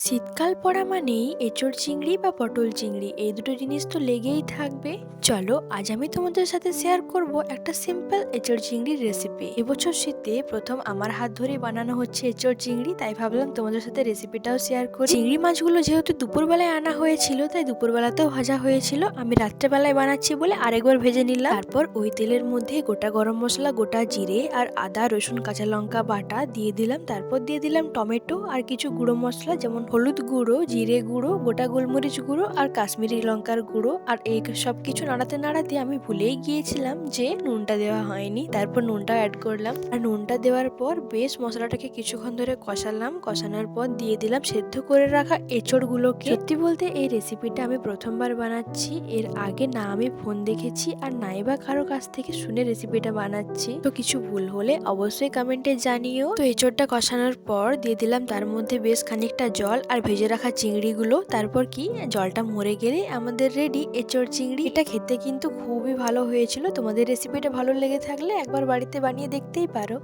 শীতকাল পড়া মানেই এঁচোড় চিংড়ি বা পটল চিংড়ি এই দুটো জিনিস তো লেগেই থাকবে। চলো আজ আমি তোমাদের সাথে শেয়ার করব একটা সিম্পল এঁচোড় চিংড়ির রেসিপি। এবছর শীতে প্রথম আমার হাত ধরে বানানো হচ্ছে এঁচোড় চিংড়ি, তাই ভাবলাম তোমাদের সাথে রেসিপিটাও শেয়ার করি। চিংড়ি মাছগুলো যেহেতু দুপুরবেলায় আনা হয়েছিল তাই দুপুরবেলাতেও ভাজা হয়েছিল, আমি রাত্রেবেলায় বানাচ্ছি বলে আরেকবার ভেজে নিলাম। তারপর ওই তেলের মধ্যে গোটা গরম মশলা, গোটা জিরে আর আদা রসুন কাঁচা লঙ্কা বাটা দিয়ে দিলাম। তারপর দিয়ে দিলাম টমেটো আর কিছু গুঁড়ো মশলা যেমন হলুদ গুঁড়ো, জিরে গুঁড়ো, গোটা গোলমরিচ গুঁড়ো আর কাশ্মীরি লঙ্কার গুঁড়ো। আর এই সব কিছু নাড়াতে নাড়াতে আমি ভুলেই গিয়েছিলাম যে নুনটা দেওয়া হয়নি, তারপর নুনটা অ্যাড করলাম। আর নুনটা দেওয়ার পর বেশ মশলাটাকে কিছুক্ষণ ধরে কষালাম। কষানোর পর দিয়ে দিলাম সেদ্ধ করে রাখা এঁচড়গুলোকে। সত্যি বলতে এই রেসিপিটা আমি প্রথমবার বানাচ্ছি, এর আগে না আমি ফোন দেখেছি আর নাই বা কারো কাছ থেকে শুনে রেসিপিটা বানাচ্ছি, তো কিছু ভুল হলে অবশ্যই কমেন্টে জানিও। তো এঁচড়টা কষানোর পর দিয়ে দিলাম তার মধ্যে বেশ খানিকটা জল আর ভেজে রাখা চিংড়িগুলো। তারপর কি জলটা মরে গেলে আমাদের রেডি এঁচড় চিংড়ি। এটা খেতে কিন্তু খুবই ভালো হয়েছিল। তোমাদের রেসিপিটা ভালো লেগে থাকলে একবার বাড়িতে বানিয়ে দেখতেই পারো।